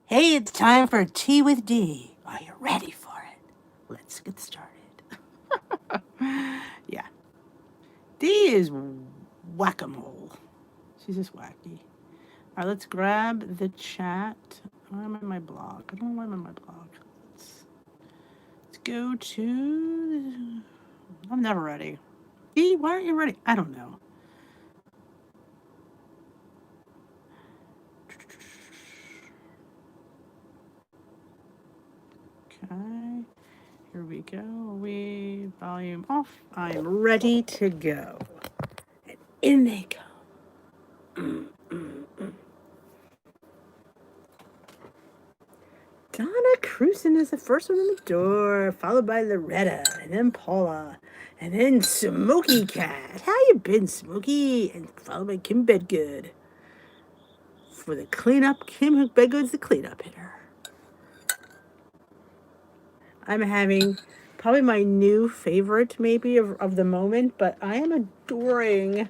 Hey, it's time for Tea with D. Are you ready for it? Let's get started. Yeah. D is whack-a-mole. She's just wacky. All right, let's grab the chat. Oh, I'm in my blog. I don't know why I'm in my blog. Let's go to... I'm never ready. D, why aren't you ready? I don't know. Okay. Here we go. We volume off. I am ready to go. And in they go. Donna Cruson is the first one in the door, followed by Loretta, and then Paula, and then Smokey Cat. How you been, Smokey? And followed by Kim Bedgood. For the cleanup, Kim Bedgood's the cleanup hitter. I'm having probably my new favorite, maybe, of the moment, but I am adoring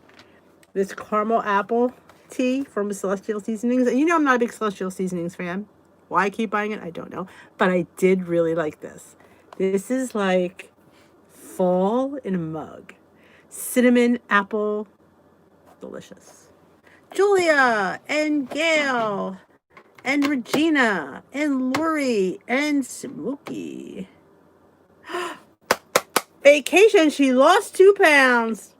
this caramel apple tea from Celestial Seasonings. And you know I'm not a big Celestial Seasonings fan. Why I keep buying it, I don't know. But I did really like this. This is like fall in a mug. Cinnamon, apple, delicious. Julia and Gail and Regina and Lori and Smokey. Vacation, she lost 2 pounds.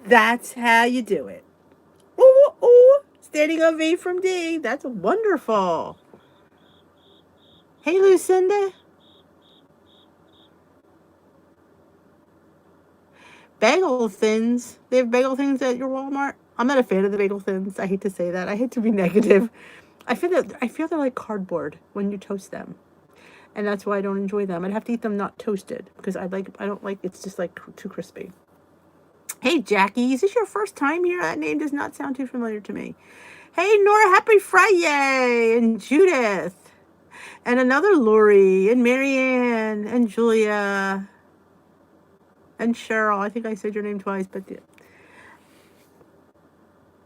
That's how you do it. Ooh, ooh. Standing ovation from D. That's wonderful. Hey, Lucinda. Bagel thins. They have bagel thins at your Walmart. I'm not a fan of the bagel thins. I hate to say that. I hate to be negative. I feel they're like cardboard when you toast them, and that's why I don't enjoy them. I'd have to eat them not toasted because I don't like it's just like too crispy. Hey, Jackie, is this your first time here? That name does not sound too familiar to me. Hey, Nora, happy Friday, and Judith, and another Lori, and Marianne, and Julia, and Cheryl. I think I said your name twice, but yeah.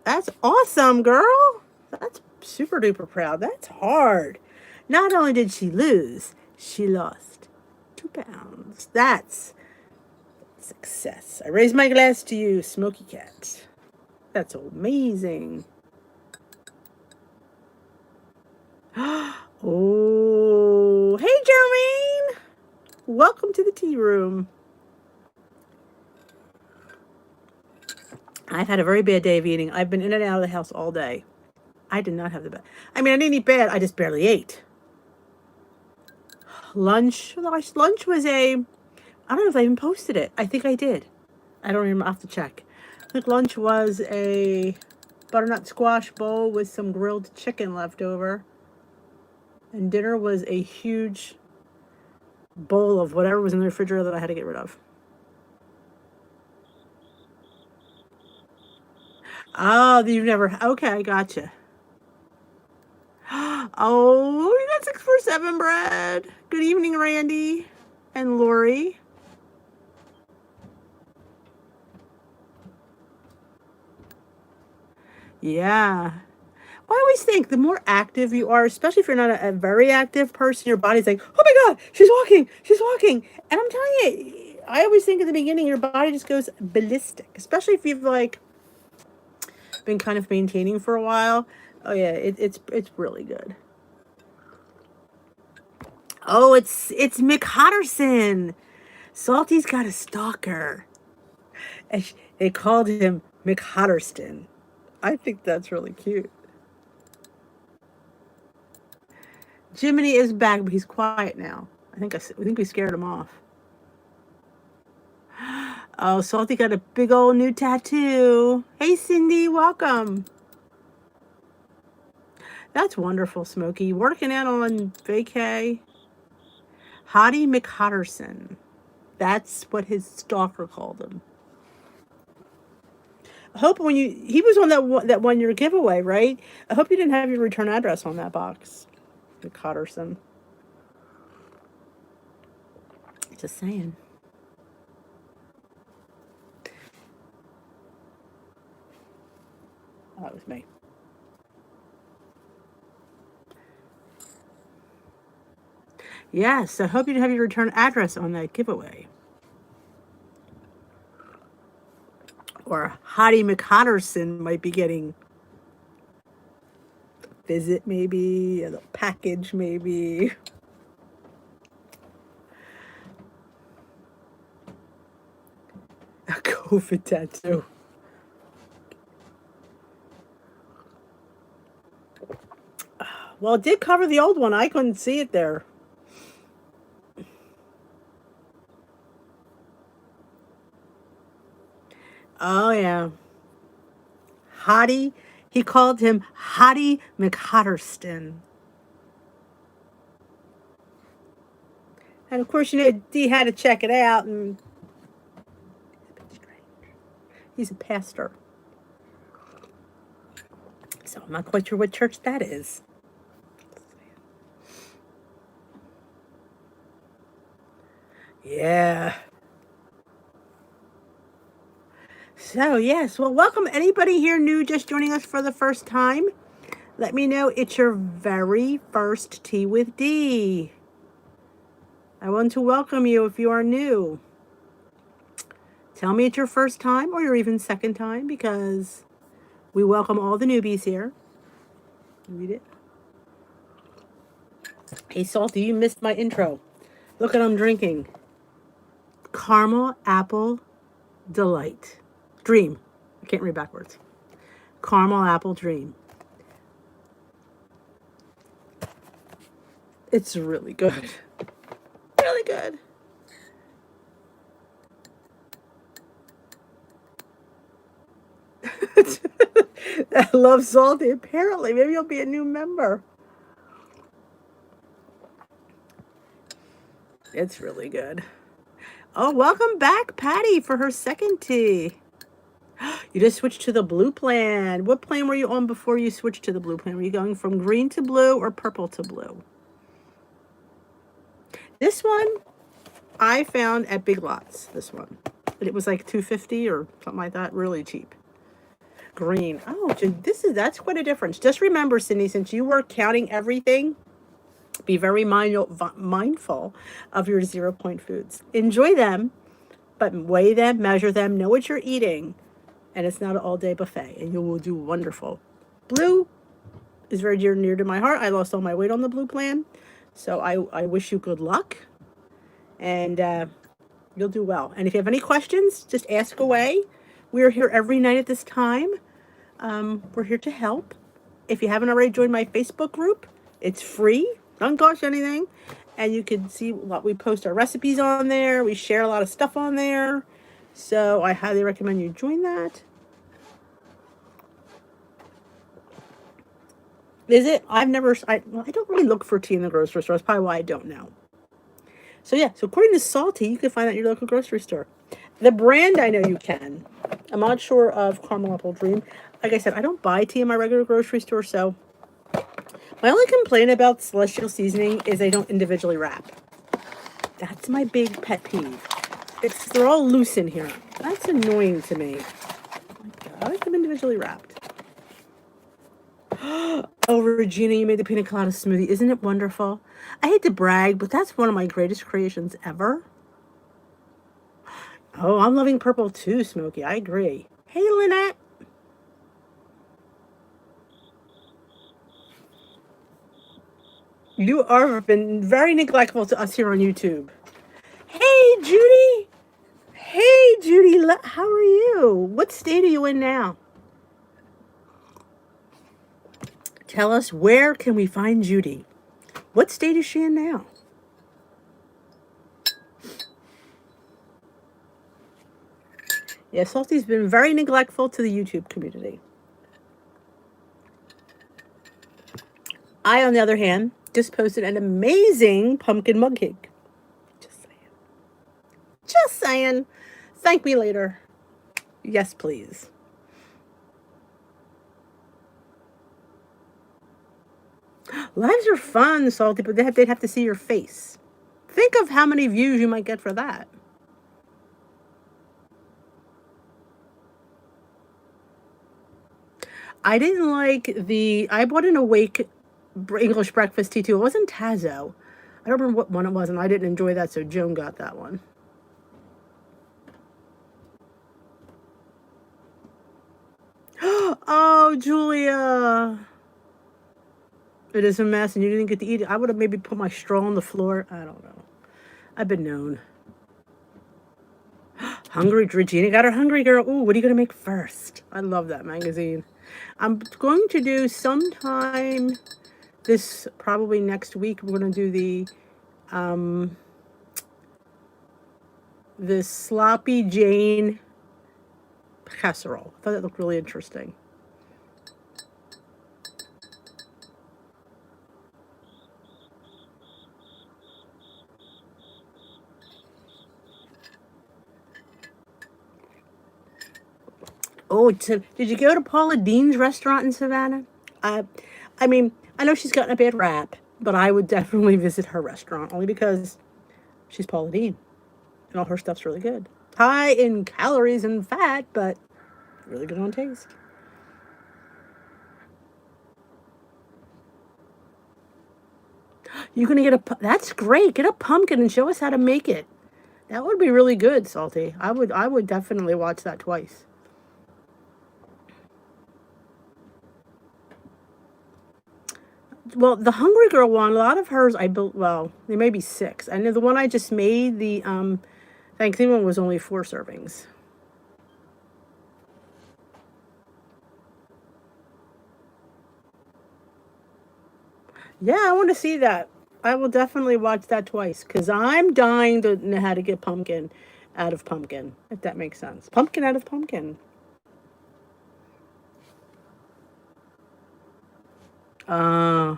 That's awesome, girl. That's super duper proud. That's hard. Not only did she lose, she lost 2 pounds. That's success. I raise my glass to you, Smoky Cat. That's amazing. Oh, hey, Jermaine. Welcome to the tea room. I've had a very bad day of eating. I've been in and out of the house all day. I did not have the best. I mean, I didn't eat bad. I just barely ate. Lunch was I don't know if I even posted it. I think I did. I don't even have to check. I think lunch was a butternut squash bowl with some grilled chicken left over. And dinner was a huge bowl of whatever was in the refrigerator that I had to get rid of. Oh, you've never... Okay, I gotcha. Oh, we got 647 bread. Good evening, Randy and Lori. Yeah. I always think the more active you are, especially if you're not a very active person, your body's like, oh my God, she's walking. And I'm telling you, I always think at the beginning, your body just goes ballistic, especially if you've like been kind of maintaining for a while. Oh yeah, it's really good. Oh, it's Mick Hodderson. Salty's got a stalker. And they called him Mick Hodderston. I think that's really cute. Jiminy is back, but he's quiet now. I think we scared him off. Oh, Salty got a big old new tattoo. Hey, Cindy, welcome. That's wonderful, Smokey. Working out on vacay. Hottie McHotterson. That's what his stalker called him. I hope he was on that 1 year giveaway, right? I hope you didn't have your return address on that box, McHotterson. Just saying. Oh, that was me. Yes, I hope you have your return address on that giveaway. Or Hottie McHotterson might be getting visit, maybe, a little package, maybe. A COVID tattoo. Well, it did cover the old one. I couldn't see it there. Oh, yeah. Hottie. He called him Hottie McHotterston. And of course, Dee had to check it out, and he's a pastor. So I'm not quite sure what church that is. Yeah. So, yes. Well, welcome anybody here new just joining us for the first time. Let me know it's your very first Tea with Dee. I want to welcome you if you are new. Tell me it's your first time or your even second time, because we welcome all the newbies here. Read it. Hey, Salty, you missed my intro. Look what I'm drinking. Caramel Apple Delight. Dream. I can't read backwards. Caramel Apple Dream. It's really good. Really good. I love Salty. Apparently, maybe you'll be a new member. It's really good. Oh, welcome back, Patty, for her second tea. You just switched to the blue plan. What plan were you on before you switched to the blue plan? Were you going from green to blue or purple to blue? This one I found at Big Lots. This one. But it was like $2.50 or something like that. Really cheap. Green. Oh, that's quite a difference. Just remember, Cindy, since you were counting everything, be very mindful of your 0 point foods. Enjoy them, but weigh them, measure them, know what you're eating, and it's not an all-day buffet, and you will do wonderful. Blue is very near to my heart. I lost all my weight on the blue plan, so I wish you good luck, and you'll do well. And if you have any questions, just ask away. We're here every night at this time. We're here to help. If you haven't already joined my Facebook group, it's free. Don't cost anything. And you can see what we post our recipes on there. We share a lot of stuff on there. So I highly recommend you join that. Is it? I don't really look for tea in the grocery store. That's probably why I don't know. So yeah, so according to Salty, you can find that at your local grocery store. The brand, I know you can. I'm not sure of Caramel Apple Dream. Like I said, I don't buy tea in my regular grocery store, so my only complaint about Celestial Seasoning is they don't individually wrap. That's my big pet peeve. They're all loose in here. That's annoying to me. I like them individually wrapped. Oh, Regina, you made the pina colada smoothie. Isn't it wonderful? I hate to brag, but that's one of my greatest creations ever. Oh, I'm loving purple too, Smokey. I agree. Hey, Lynette. You are been very neglectful to us here on YouTube. Hey, Judy. Hey, Judy. How are you? What state are you in now? Tell us, where can we find Judy? What state is she in now? Yeah, Salty's been very neglectful to the YouTube community. I, on the other hand, just posted an amazing pumpkin mug cake. Just saying. Just saying. Thank me later. Yes, please. Lives are fun, Salty, but they'd have to see your face. Think of how many views you might get for that. I didn't like I bought an Awake English breakfast tea too. It wasn't Tazo. I don't remember what one it was, and I didn't enjoy that, so Joan got that one. Oh, Julia. It is a mess, and you didn't get to eat it. I would have maybe put my straw on the floor. I don't know. I've been known. Hungry, Regina got her Hungry Girl. Ooh, what are you going to make first? I love that magazine. I'm going to do sometime this, probably next week, we're going to do the Sloppy Jane Casserole. I thought that looked really interesting. Oh, did you go to Paula Dean's restaurant in Savannah? I mean, I know she's gotten a bad rap, but I would definitely visit her restaurant only because she's Paula Dean, and all her stuff's really good. High in calories and fat, but really good on taste. You're gonna get that's great. Get a pumpkin and show us how to make it. That would be really good, Salty. I would definitely watch that twice. Well, the Hungry Girl one, a lot of hers I built. Well, there may be 6. I know the one I just made, the Thanksgiving one, was only 4 servings. Yeah, I want to see that. I will definitely watch that twice because I'm dying to know how to get pumpkin out of pumpkin, if that makes sense. Pumpkin out of pumpkin. Uh,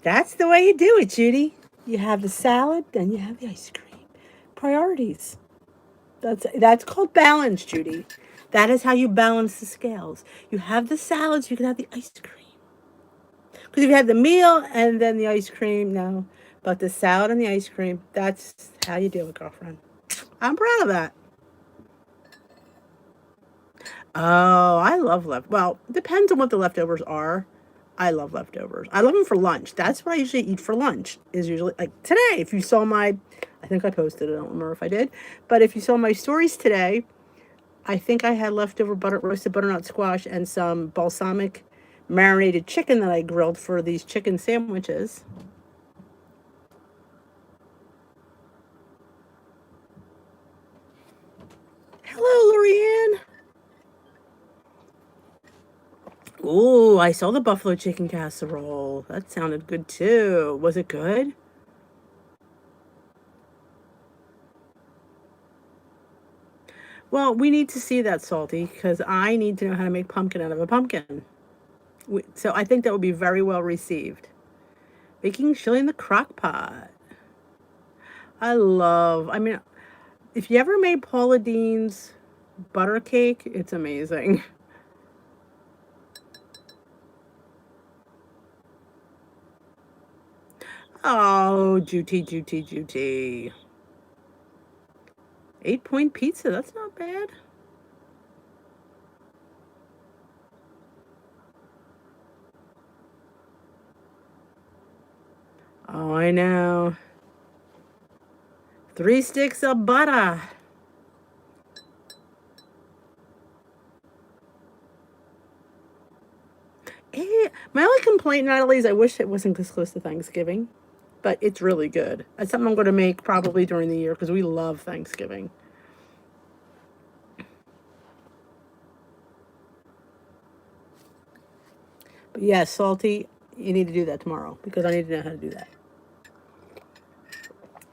that's the way you do it, Judy. You have the salad, then you have the ice cream. Priorities. That's called balance, Judy. That is how you balance the scales. You have the salads, you can have the ice cream. Because if you had the meal and then the ice cream, no. But the salad and the ice cream, that's how you do it, girlfriend. I'm proud of that. Oh, I love Well, it depends on what the leftovers are. I love leftovers. I love them for lunch. That's what I usually eat for lunch. Is usually like today. If you saw I think I posted it. I don't remember if I did, but if you saw my stories today, I think I had leftover roasted butternut squash and some balsamic marinated chicken that I grilled for these chicken sandwiches. Hello, Lorianne. Ooh, I saw the buffalo chicken casserole. That sounded good too. Was it good? Well, we need to see that, Salty, because I need to know how to make pumpkin out of a pumpkin. So I think that would be very well received. Baking chili in the crock pot. I mean, if you ever made Paula Dean's butter cake, it's amazing. Oh, Judy. 8-point pizza, that's not bad. Oh, I know. 3 sticks of butter. My only complaint, Natalie, is I wish it wasn't this close to Thanksgiving, but it's really good. It's something I'm going to make probably during the year because we love Thanksgiving. But yeah, Salty, you need to do that tomorrow because I need to know how to do that.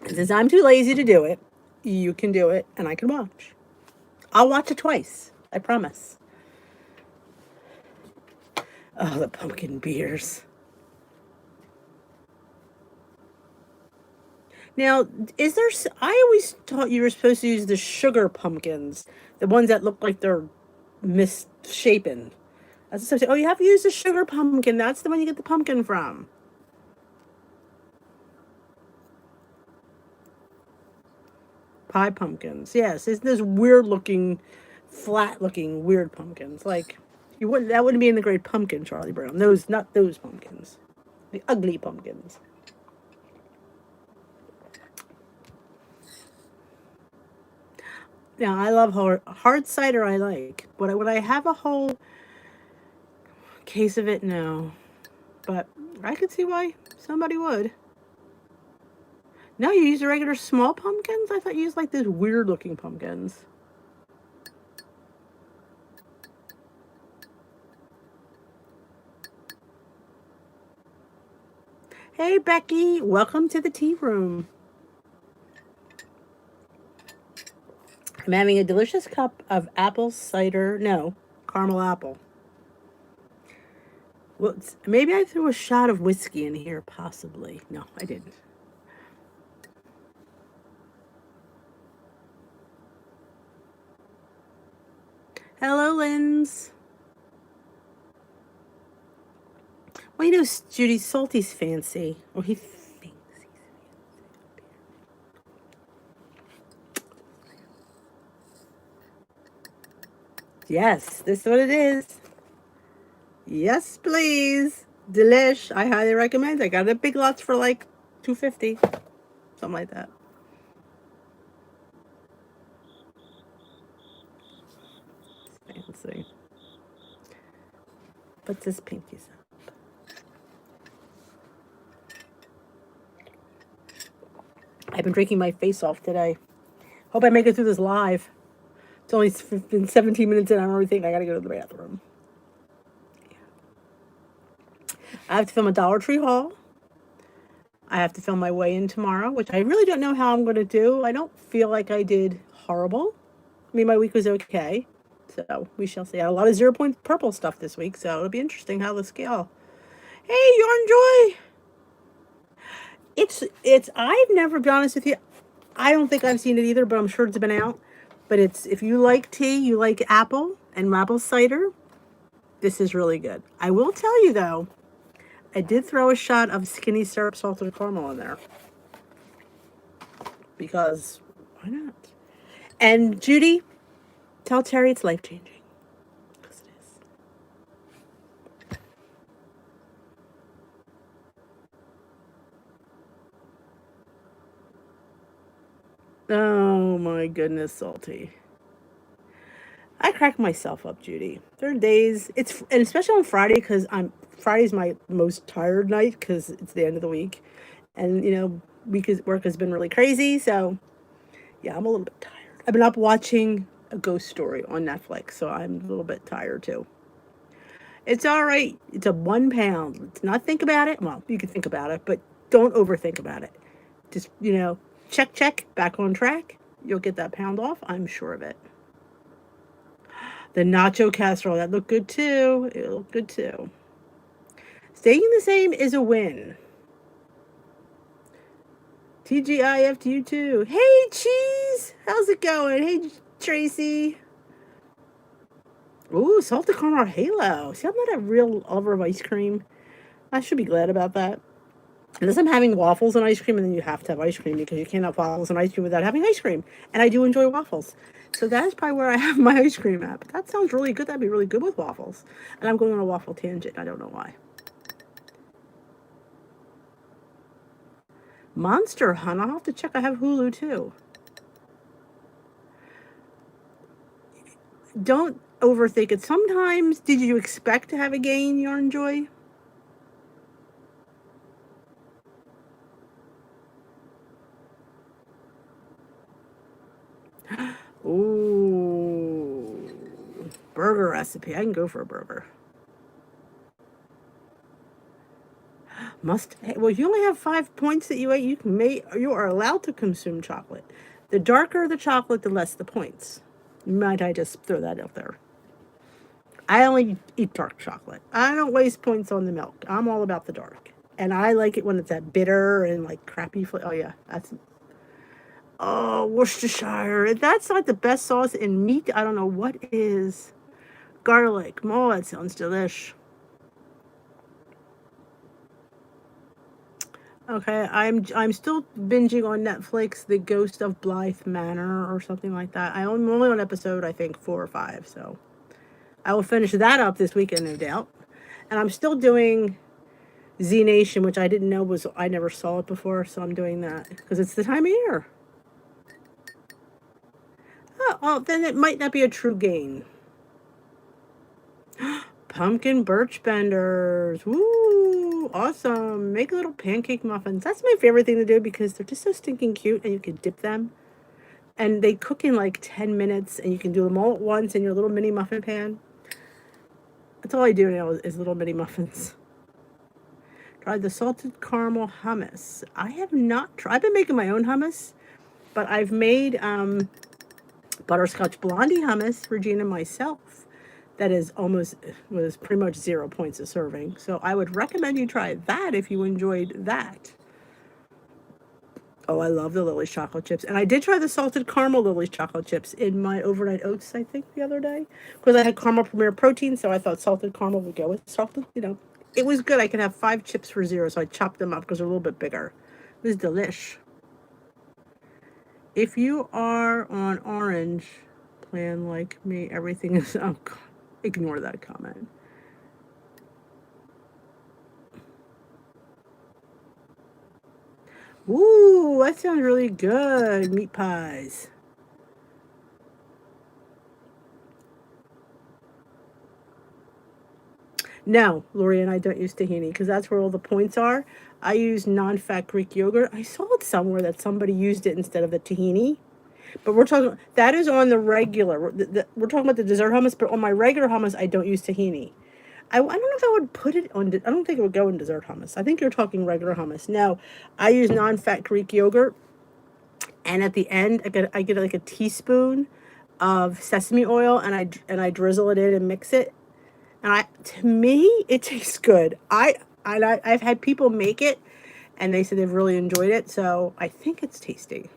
And since I'm too lazy to do it, you can do it and I can watch. I'll watch it twice. I promise. Oh, the pumpkin beers. Now, is there? I always thought you were supposed to use the sugar pumpkins, the ones that look like they're misshapen. That's what I say. Oh, you have to use the sugar pumpkin. That's the one you get the pumpkin from. Pie pumpkins. Yes, it's those weird looking, flat looking weird pumpkins. Like you wouldn't. That wouldn't be in the Great Pumpkin, Charlie Brown. Those, not those pumpkins. The ugly pumpkins. Now, I love hard cider, I like. Would I have a whole case of it? No. But I could see why somebody would. No, you use the regular small pumpkins? I thought you used like these weird looking pumpkins. Hey, Becky. Welcome to the tea room. I'm having a delicious cup of apple cider. No, caramel apple. Well, maybe I threw a shot of whiskey in here, possibly. No, I didn't. Hello, Linz. Well, you know, Judy, Salty's fancy. Or he thinks he's fancy. Yes, this is what it is. Yes, please. Delish. I highly recommend. I got it at Big Lots for like $2.50. Something like that. Fancy. What's this pinkies up? I've been drinking my face off today. Hope I make it through this live. It's only been 17 minutes in. I don't really think I gotta go to the bathroom. I have to film a Dollar Tree haul. I have to film my weigh-in tomorrow, which I really don't know how I'm going to do. I don't feel like I did horrible. I mean, my week was okay. So we shall see. I had a lot of 0 point purple stuff this week, so it'll be interesting how the scale. Hey, Yarn Joy! I've never, to be honest with you, I don't think I've seen it either, but I'm sure it's been out. But if you like tea, you like apple and apple cider, this is really good. I will tell you though, I did throw a shot of skinny syrup salted caramel in there. Because why not? And Judy, tell Terry it's life-changing. Because it is. Oh my goodness, Salty. I crack myself up, Judy. There are days, and especially on Friday, because Friday's my most tired night because it's the end of the week. And, you know, work has been really crazy. So, yeah, I'm a little bit tired. I've been up watching a ghost story on Netflix, so I'm a little bit tired too. It's all right. It's a 1 pound. Let's not think about it. Well, you can think about it, but don't overthink about it. Just, you know, check, back on track. You'll get that pound off. I'm sure of it. The nacho casserole, that looked good too. It looked good too. Staying the same is a win. TGIF to you too. Hey, Cheese! How's it going? Hey, Tracy. Ooh, salted caramel halo. See, I'm not a real lover of ice cream. I should be glad about that. Unless I'm having waffles and ice cream, and then you have to have ice cream because you can't have waffles and ice cream without having ice cream. And I do enjoy waffles. So that is probably where I have my ice cream at. But that sounds really good. That'd be really good with waffles. And I'm going on a waffle tangent. I don't know why. Monster Hunt. I'll have to check. I have Hulu too. Don't overthink it. Sometimes, did you expect to have a gain, Yarn Joy? Ooh. Burger recipe. I can go for a burger. Well, if you only have 5 points that you ate, you are allowed to consume chocolate. The darker the chocolate, the less the points. Might I just throw that out there? I only eat dark chocolate. I don't waste points on the milk. I'm all about the dark. And I like it when it's that bitter and like crappy flavor. Oh yeah, Worcestershire. That's like the best sauce in meat. I don't know what is. Garlic. Oh, that sounds delish. Okay, I'm still binging on Netflix, The Ghost of Blythe Manor or something like that. I'm only on episode, I think, 4 or 5, so I will finish that up this weekend, no doubt. And I'm still doing Z Nation, which I didn't know was, I never saw it before, so I'm doing that because it's the time of year. Oh, well, then it might not be a true gain. Pumpkin birch benders. Woo! Awesome. Make little pancake muffins. That's my favorite thing to do because they're just so stinking cute and you can dip them. And they cook in like 10 minutes and you can do them all at once in your little mini muffin pan. That's all I do now is little mini muffins. Tried the salted caramel hummus. I have not tried. I've been making my own hummus, but I've made butterscotch blondie hummus for Gina and myself. That is was pretty much 0 points a serving. So I would recommend you try that if you enjoyed that. Oh, I love the Lily's chocolate chips. And I did try the salted caramel Lily's chocolate chips in my overnight oats, I think, the other day. Because I had caramel premier protein, so I thought salted caramel would go with salted, It was good. I could have 5 chips for 0, so I chopped them up because they're a little bit bigger. It was delish. If you are on orange plan like me, everything is... Oh, God. Ignore that comment. Ooh, that sounds really good. Meat pies. No, Lori and I don't use tahini because that's where all the points are. I use non-fat Greek yogurt. I saw it somewhere that somebody used it instead of the tahini. But we're talking, that is on the regular. We're talking about the dessert hummus, but on my regular hummus, I don't use tahini. I don't know if I would put it on, I don't think it would go in dessert hummus. I think you're talking regular hummus. No, I use non-fat Greek yogurt. And at the end, I get like a teaspoon of sesame oil and I drizzle it in and mix it. And to me, it tastes good. I've had people make it and they said they've really enjoyed it. So I think it's tasty.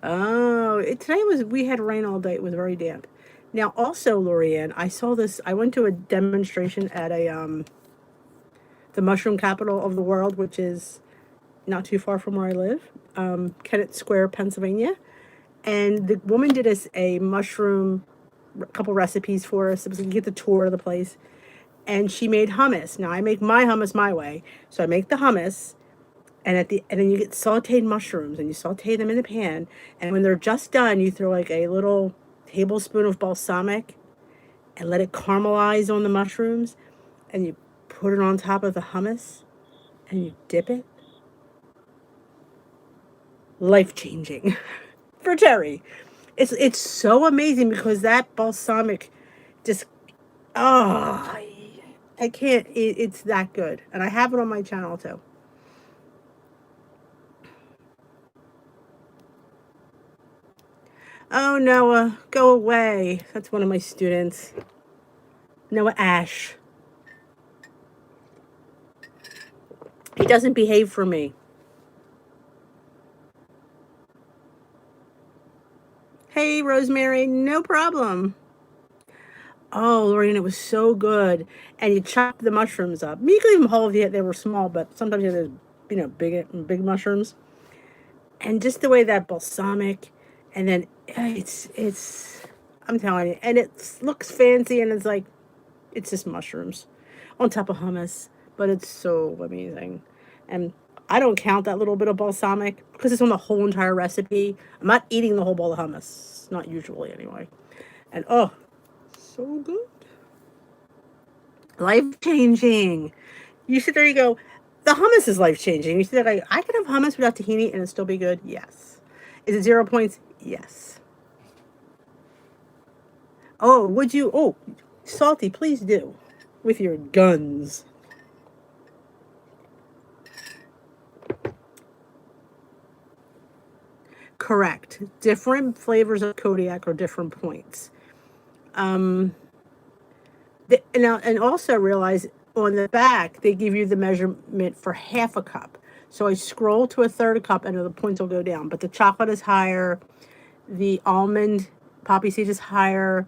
Oh, we had rain all day. It was very damp. Now, also, Lorianne, I saw this. I went to a demonstration at the mushroom capital of the world, which is not too far from where I live, Kennett Square, Pennsylvania. And the woman did us a mushroom, couple recipes for us. It was, you get the tour of the place. And she made hummus. Now, I make my hummus my way. So I make the hummus, and then you get sauteed mushrooms and you saute them in the pan, and when they're just done you throw like a little tablespoon of balsamic and let it caramelize on the mushrooms, and you put it on top of the hummus and you dip it. Life changing for Terry. It's so amazing because that balsamic just, oh, I can't, it's that good, and I have it on my channel too. Oh, Noah, go away. That's one of my students. Noah Ash. He doesn't behave for me. Hey, Rosemary, no problem. Oh, Lorraine, it was so good. And you chop the mushrooms up. You could leave them whole if they were small, but sometimes you have those, big mushrooms. And just the way that balsamic, and then I'm telling you, and it looks fancy, and it's just mushrooms on top of hummus, but it's so amazing. And I don't count that little bit of balsamic because it's on the whole entire recipe. I'm not eating the whole bowl of hummus, not usually anyway. And oh, so good. Life changing. You sit there, you go, the hummus is life changing. You sit there, like, I could have hummus without tahini and it still be good? Yes. Is it 0 points? Yes. Oh, would you? Oh, salty, please do. With your guns. Correct. Different flavors of Kodiak are different points. And also realize on the back they give you the measurement for half a cup. So I scroll to a third cup and the points will go down. But the chocolate is higher, the almond poppy seed is higher,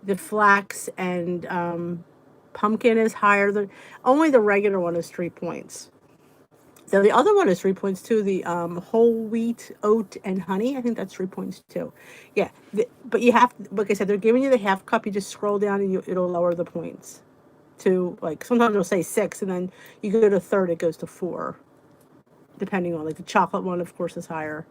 the flax and Pumpkin is higher than, only the regular one is 3 points. So the other one is 3 points too. The whole wheat, oat, and honey. I think that's 3 points too. Yeah, but you have, like I said, they're giving you the half cup. You just scroll down and it'll lower the points to, like, sometimes it'll say 6, and then you go to third, it goes to 4, depending on, like, the chocolate one, of course, is higher.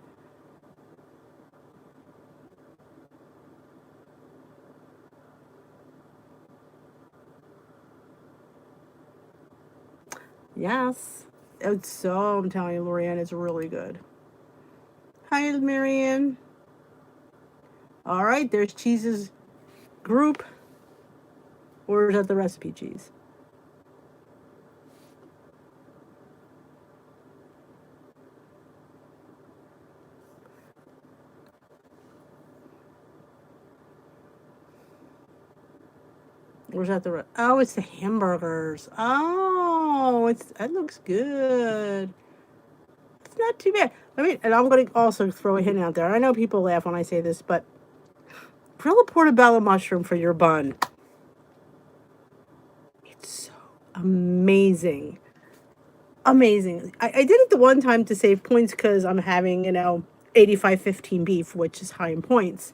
Yes. It's so, I'm telling you, Lorianne, is really good. Hi, Marianne. All right, there's cheese's group. Or is that the recipe cheese? Or is that the oh, it's the hamburgers. Oh, it looks good. It's not too bad. And I'm going to also throw a hint out there. I know people laugh when I say this, but grill a portobello mushroom for your bun. It's so amazing. Amazing. I did it the one time to save points because I'm having, 85-15 beef, which is high in points.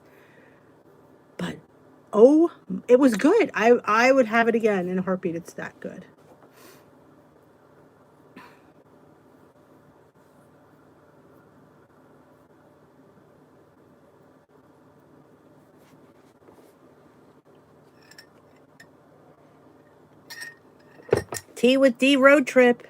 But, oh, it was good. I would have it again in a heartbeat. It's that good. Tea with D road trip.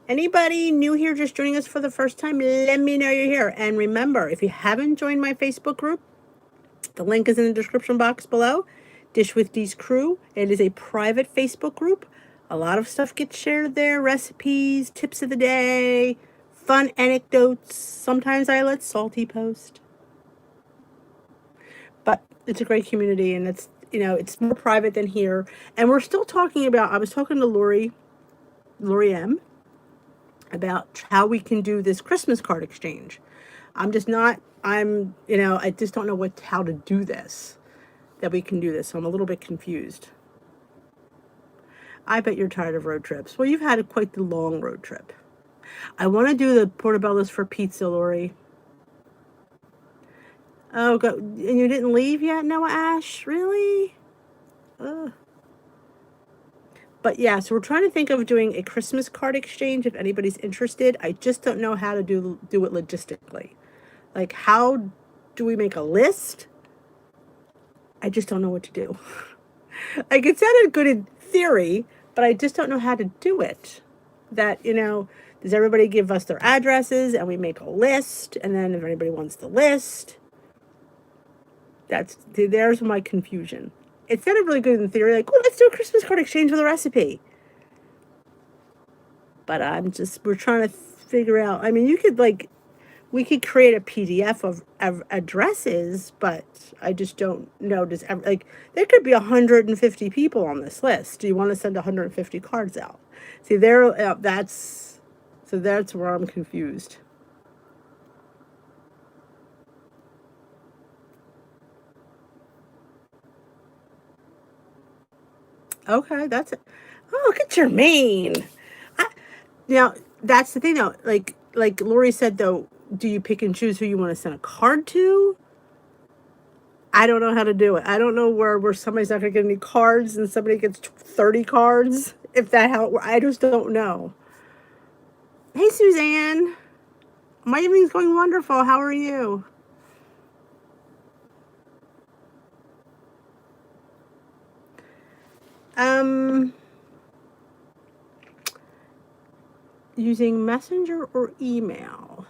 Anybody new here just joining us for the first time, let me know you're here. And remember, if you haven't joined my Facebook group, the link is in the description box below. Dish with D's Crew. It is a private Facebook group. A lot of stuff gets shared there. Recipes, tips of the day, fun anecdotes. Sometimes I let Salty post. But it's a great community, and it's more private than here. And we're still talking about, I was talking to Lori M, about how we can do this Christmas card exchange. I just don't know how to do this, that we can do this. So I'm a little bit confused. I bet you're tired of road trips. Well, you've had quite the long road trip. I want to do the portobellos for pizza, Lori. Oh, and you didn't leave yet, Noah Ash? Really? Ugh. But yeah, so we're trying to think of doing a Christmas card exchange if anybody's interested. I just don't know how to do it logistically. Like, how do we make a list? I just don't know what to do. Like, it sounded good in theory, but I just don't know how to do it. That, does everybody give us their addresses and we make a list? And then if anybody wants the list, there's my confusion. It sounded really good in theory, like, oh, let's do a Christmas card exchange with a recipe. But we're trying to figure out, we could create a PDF of addresses, but I just don't know. There could be 150 people on this list. Do you want to send 150 cards out? See, that's where I'm confused. Okay, that's it. Oh, look at Jermaine. Now, that's the thing, though. Like Lori said, though, do you pick and choose who you want to send a card to? I don't know how to do it. I don't know where somebody's not going to get any cards and somebody gets 30 cards. If that how I just don't know. Hey, Suzanne. My evening's going wonderful. How are you? Using Messenger or email?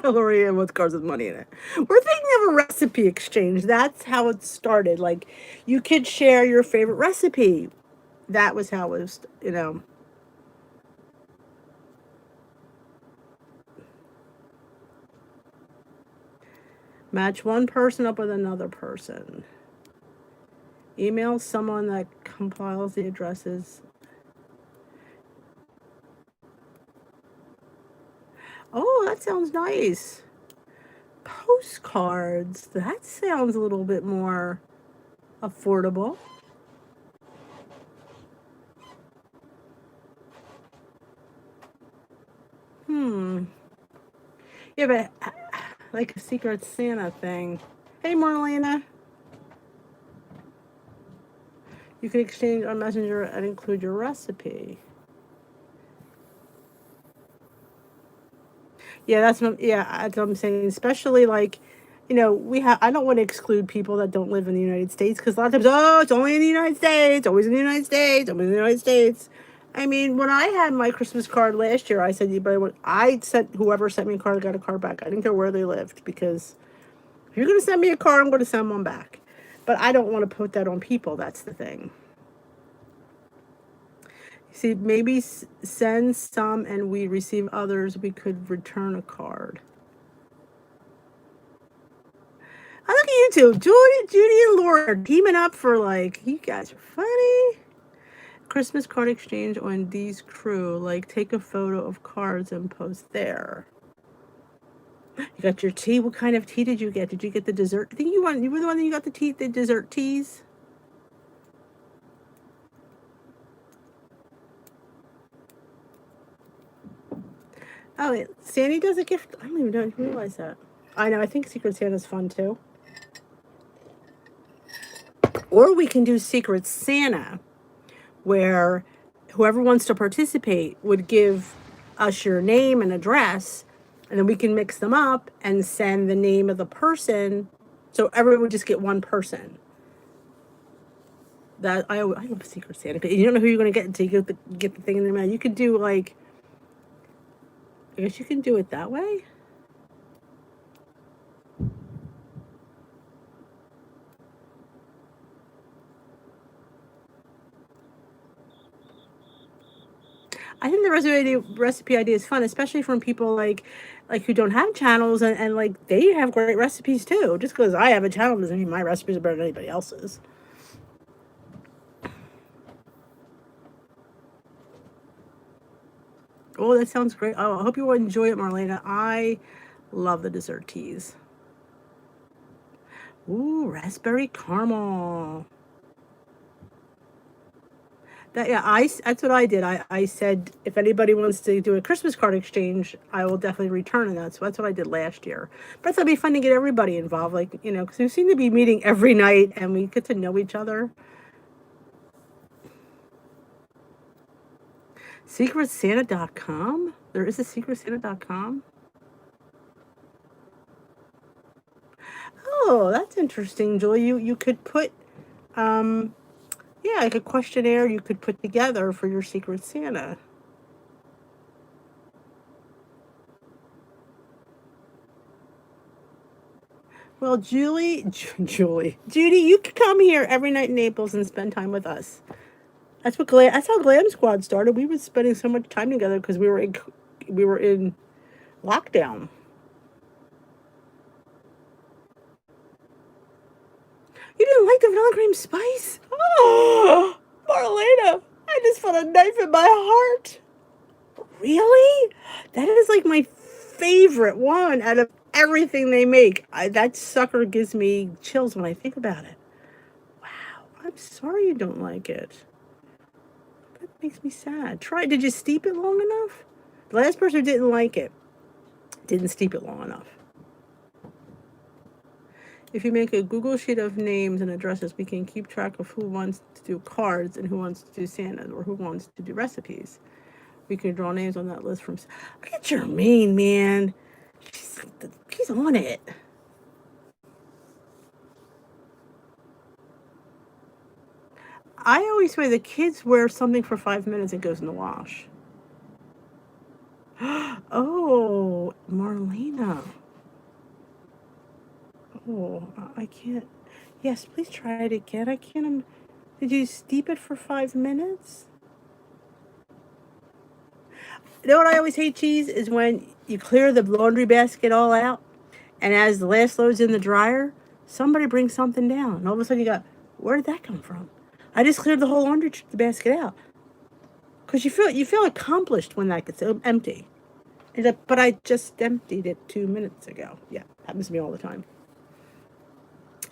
Lori with cards with money in it. We're thinking of a recipe exchange. That's how it started. Like, you could share your favorite recipe. That was how it was, Match one person up with another person. Email someone that compiles the addresses. Oh, that sounds nice. Postcards. That sounds a little bit more affordable. Yeah, but like a Secret Santa thing. Hey, Marlena. You can exchange on Messenger and include your recipe. Yeah, that's what I'm saying. Especially like, I don't want to exclude people that don't live in the United States because a lot of times, oh, it's only in the United States, always in the United States, always in the United States. I mean, when I had my Christmas card last year, I said, I sent whoever sent me a card, got a card back. I didn't care where they lived because if you're going to send me a card, I'm going to send one back. But I don't want to put that on people. That's the thing. See, maybe send some and we receive others. We could return a card. I look at you two, Judy and Laura are teaming up for you guys are funny. Christmas card exchange on Dee's crew. Like, take a photo of cards and post there. You got your tea. What kind of tea did you get? Did you get the dessert? I think you were the one that you got the dessert teas. Oh, wait, Sandy does a gift. I don't even realize that. I know. I think Secret Santa's fun too. Or we can do Secret Santa, where whoever wants to participate would give us your name and address, and then we can mix them up and send the name of the person. So everyone would just get one person. That I love Secret Santa. You don't know who you're going to get until you get the thing in the mail. You could do I guess you can do it that way. I think the recipe idea is fun, especially from people like who don't have channels and like they have great recipes too. Just because I have a channel doesn't mean my recipes are better than anybody else's. Oh, that sounds great. Oh, I hope you will enjoy it, Marlena. I love the dessert teas. Ooh, raspberry caramel. That's what I did. I said if anybody wants to do a Christmas card exchange, I will definitely return that. So that's what I did last year. But I thought it'd be fun to get everybody involved, because we seem to be meeting every night and we get to know each other. SecretSanta.com? There is a SecretSanta.com? Oh, that's interesting, Julie. You could put like a questionnaire you could put together for your Secret Santa. Well, Judy, you could come here every night in Naples and spend time with us. That's how Glam Squad started. We were spending so much time together because we were in lockdown. You didn't like the vanilla cream spice? Oh, Marlena, I just felt a knife in my heart. Really? That is like my favorite one out of everything they make. That sucker gives me chills when I think about it. Wow, I'm sorry you don't like it. That makes me sad. Did you steep it long enough? The last person who didn't like it didn't steep it long enough. If you make a Google sheet of names and addresses, we can keep track of who wants to do cards and who wants to do Santa or who wants to do recipes. We can draw names on that list from... Look at Jermaine, man. She's on it. I always say the kids wear something for 5 minutes and it goes in the wash. Oh, Marlena. Oh, I can't. Yes, please try it again. I can't. Did you steep it for 5 minutes? You know what I always hate, cheese, is when you clear the laundry basket all out, and as the last load's in the dryer, somebody brings something down. And all of a sudden you got, where did that come from? I just cleared the whole basket out. Because you feel accomplished when that gets empty. He's like, but I just emptied it 2 minutes ago. Yeah, happens to me all the time.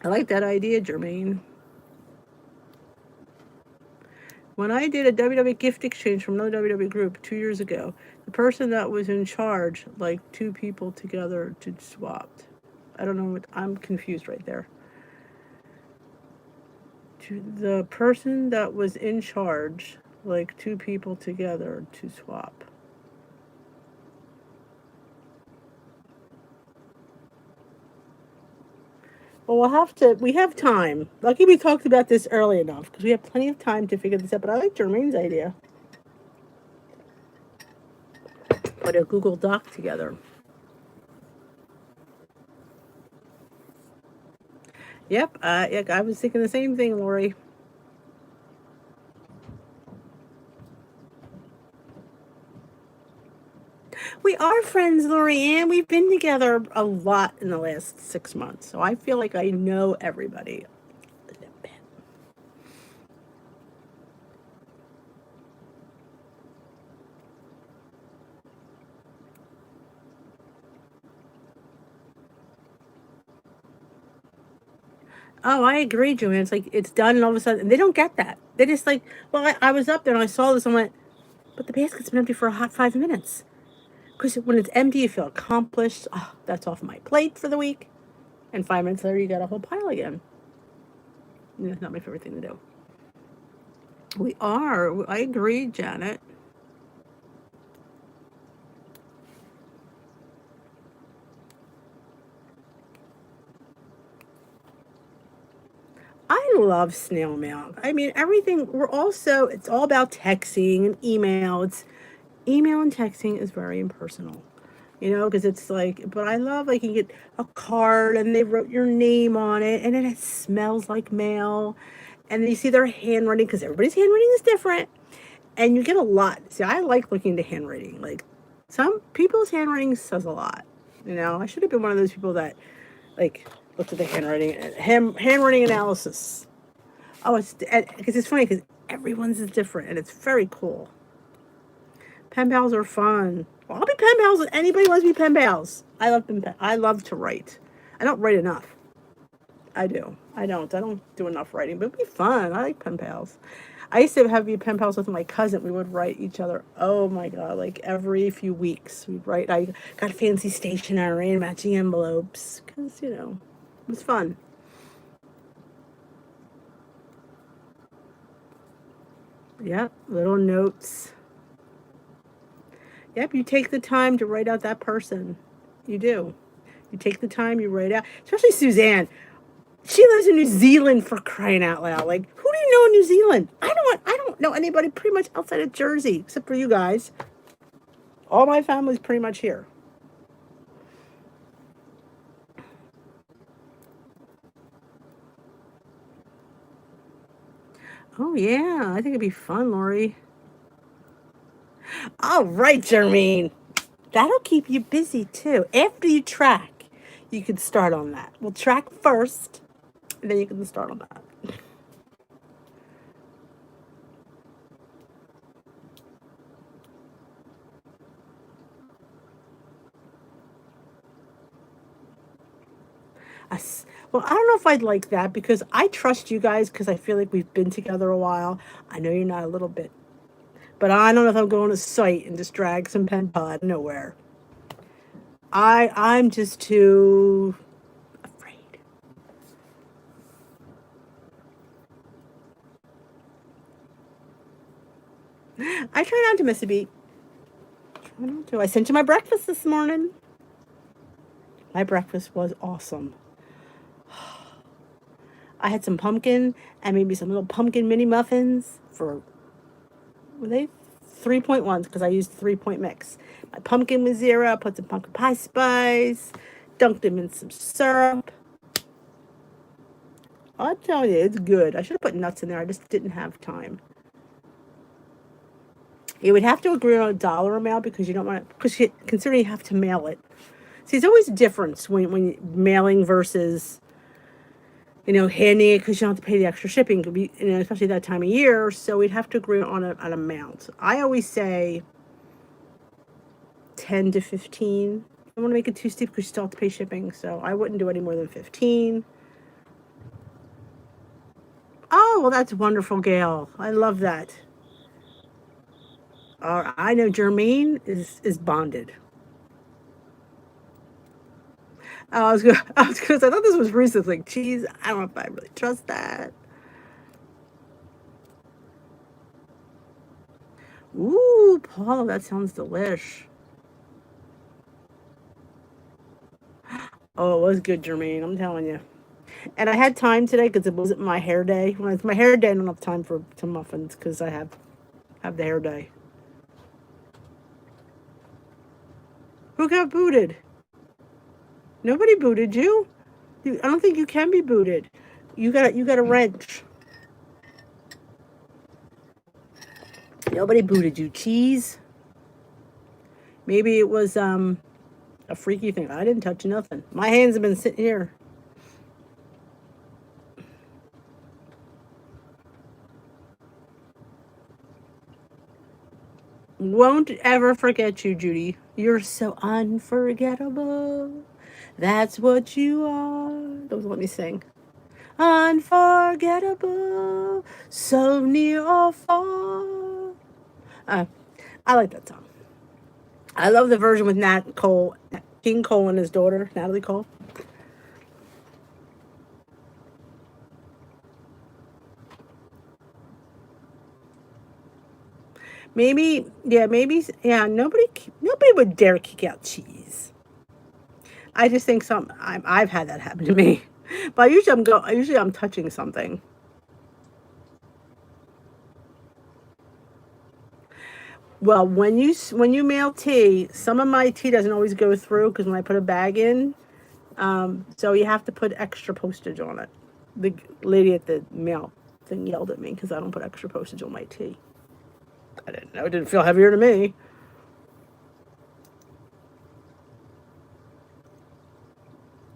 I like that idea, Jermaine. When I did a WWE gift exchange from another WWE group 2 years ago, the person that was in charge, like two people together to swapped. I don't know what, I'm confused right there. The person that was in charge, like two people together to swap. Well, we have time. Lucky we talked about this early enough because we have plenty of time to figure this out. But I like Jermaine's idea. Put a Google Doc together. Yep, yeah, I was thinking the same thing, Lori. We are friends, Lori Ann. We've been together a lot in the last 6 months, so I feel like I know everybody. Oh, I agree, Joanne. It's like it's done, and all of a sudden, and they don't get that. They just like, well, I was up there and I saw this, and I went, but the basket's been empty for a hot 5 minutes. Because when it's empty, you feel accomplished. Oh, that's off my plate for the week. And 5 minutes later, you got a whole pile again. It's not my favorite thing to do. We are. I agree, Janet. I love snail mail. I mean, everything. It's all about texting and email. Email and texting is very impersonal, because it's like, but I love, like, you get a card and they wrote your name on it and then it smells like mail. And then you see their handwriting because everybody's handwriting is different. And you get a lot. See, I like looking into handwriting. Like, some people's handwriting says a lot. I should have been one of those people that, like, looked at the handwriting, handwriting analysis. Oh, because it's funny because everyone's is different and it's very cool. Pen pals are fun. Well, I'll be pen pals with anybody who wants to be pen pals. I love to write. I don't write enough. I do. I don't do enough writing, but it'd be fun. I like pen pals. I used to have be pen pals with my cousin. We would write each other. Oh my god! Like every few weeks, we'd write. I got fancy stationery and matching envelopes because it was fun. Yep, little notes. Yep, you take the time to write out that person. You do. You take the time, you write out. Especially Suzanne. She lives in New Zealand, for crying out loud. Like, who do you know in New Zealand? I don't know anybody pretty much outside of Jersey, except for you guys. All my family's pretty much here. Oh yeah, I think it'd be fun, Lori. All right, Jermaine. That'll keep you busy too. After you track, you can start on that. We'll track first, and then you can start on that. Well, I don't know if I'd like that because I trust you guys because I feel like we've been together a while. I know you're not a little bit, but I don't know if I'm going to site and just drag some pen pod nowhere. I'm just too afraid. I try not to miss a beat. Try not to. I sent you my breakfast this morning. My breakfast was awesome. I had some pumpkin and maybe some little pumpkin mini muffins were they 3.1s because I used 3-point mix. My pumpkin was zero. I put some pumpkin pie spice, dunked them in some syrup. I'll tell you, it's good. I should have put nuts in there. I just didn't have time. You would have to agree on a dollar amount because you don't want to, because considering you have to mail it. See, it's always a difference when mailing versus handing it because you don't have to pay the extra shipping. Could be, especially that time of year. So we'd have to agree on an amount. I always say 10 to 15. I don't want to make it too steep because you still have to pay shipping, so I wouldn't do any more than 15. Oh, well, that's wonderful, Gail. I love that. I know Jermaine is bonded. I was gonna I thought this was recent. Like, geez, I don't know if I really trust that. Ooh, Paula, that sounds delish. Oh, it was good, Jermaine. I'm telling you. And I had time today because it wasn't my hair day. When it's my hair day, I don't have time for some muffins because I have the hair day. Who got booted? Nobody booted you. I don't think you can be booted. You got a wrench. Nobody booted you. Cheese. Maybe it was a freaky thing. I didn't touch nothing. My hands have been sitting here. Won't ever forget you, Judy. You're so unforgettable. That's what you are. Don't let me sing. Unforgettable, so near or far. I like that song. I love the version with Nat Cole, King Cole and his daughter, Natalie Cole. Maybe, yeah, nobody would dare kick out cheese. I just think I've had that happen to me. But usually I'm touching something. Well, when you mail tea, some of my tea doesn't always go through because when I put a bag in, so you have to put extra postage on it. The lady at the mail thing yelled at me because I don't put extra postage on my tea. I didn't know. It didn't feel heavier to me.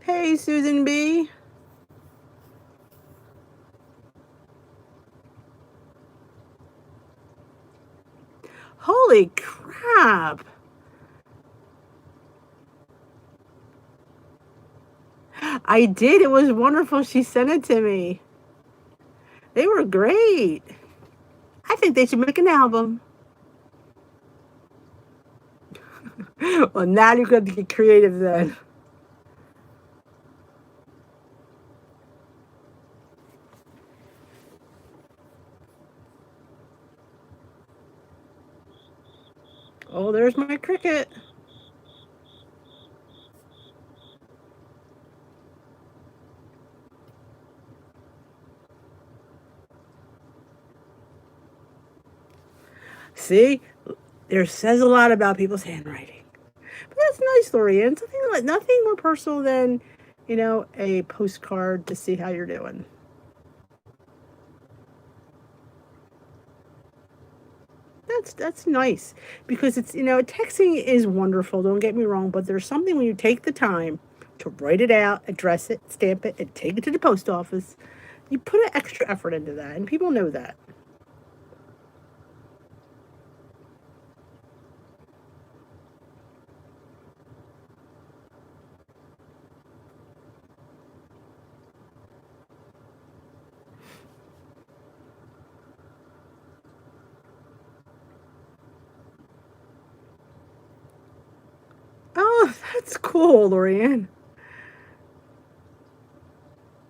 Hey, Susan B. Holy crap. I did. It was wonderful. She sent it to me. They were great. I think they should make an album. Well, now you're going to get creative then. Oh, there's my cricket. See, there says a lot about people's handwriting. But that's nice, Lorianne. Nothing more personal than, a postcard to see how you're doing. That's nice because it's texting is wonderful. Don't get me wrong, but there's something when you take the time to write it out, address it, stamp it, and take it to the post office. You put an extra effort into that, and people know that. Oh, that's cool, Lorianne.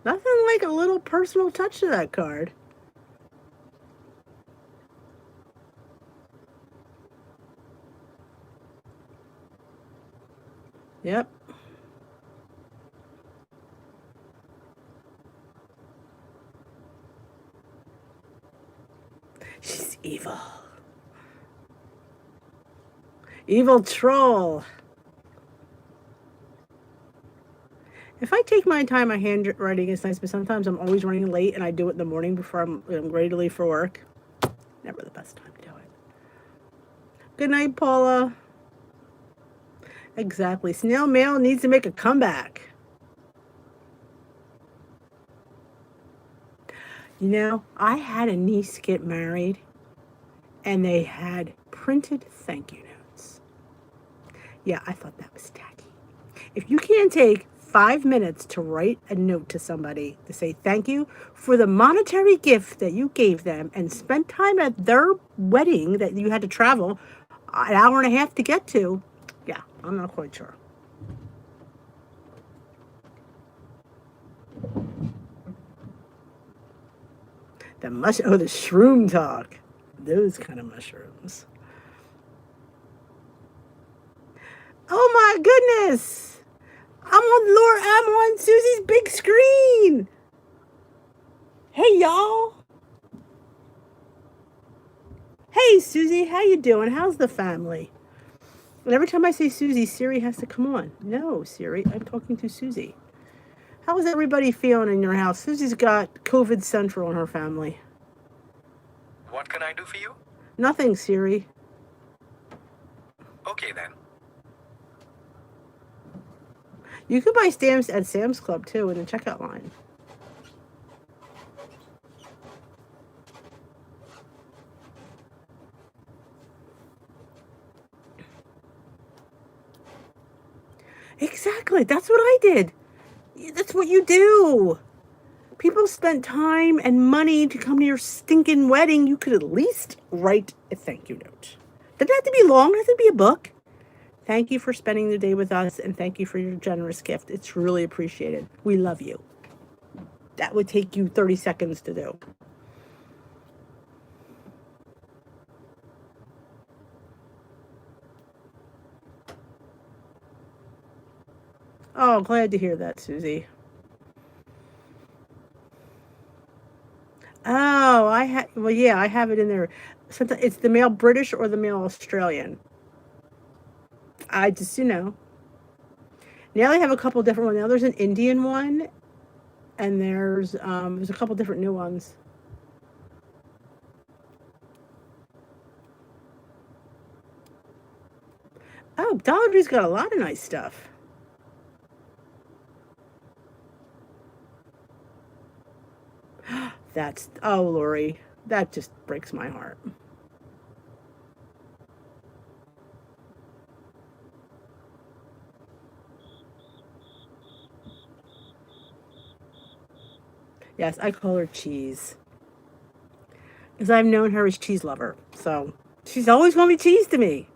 Nothing like a little personal touch to that card. Yep. She's evil. Evil troll. If I take my time, my handwriting is nice, but sometimes I'm always running late and I do it in the morning before I'm ready to leave for work. Never the best time to do it. Good night, Paula. Exactly. Snail mail needs to make a comeback. I had a niece get married and they had printed thank you notes. Yeah, I thought that was tacky. If you can't take 5 minutes to write a note to somebody to say thank you for the monetary gift that you gave them and spend time at their wedding that you had to travel an hour and a half to get to, yeah, I'm not quite sure. The shroom talk. Those kind of mushrooms. Oh my goodness! I'm on Susie's big screen. Hey y'all. Hey Susie, how you doing? How's the family? And every time I say Susie, Siri has to come on. No, Siri, I'm talking to Susie. How is everybody feeling in your house? Susie's got COVID central in her family. What can I do for you? Nothing, Siri. Okay then. You can buy stamps at Sam's Club too in the checkout line. Exactly. That's what I did. That's what you do. People spent time and money to come to your stinking wedding. You could at least write a thank you note. Doesn't have to be long. It has to be a book. Thank you for spending the day with us, and thank you for your generous gift. It's really appreciated. We love you. That would take you 30 seconds to do. Oh, glad to hear that, Susie. Oh, yeah, I have it in there. Sometimes it's the male British or the male Australian. I just, now they have a couple different ones. Now there's an Indian one, and there's a couple different new ones. Oh, Dollar Tree's got a lot of nice stuff. Oh, Lori, that just breaks my heart. Yes, I call her Cheese. Because I've known her as Cheese Lover. So she's always going to be cheese to me.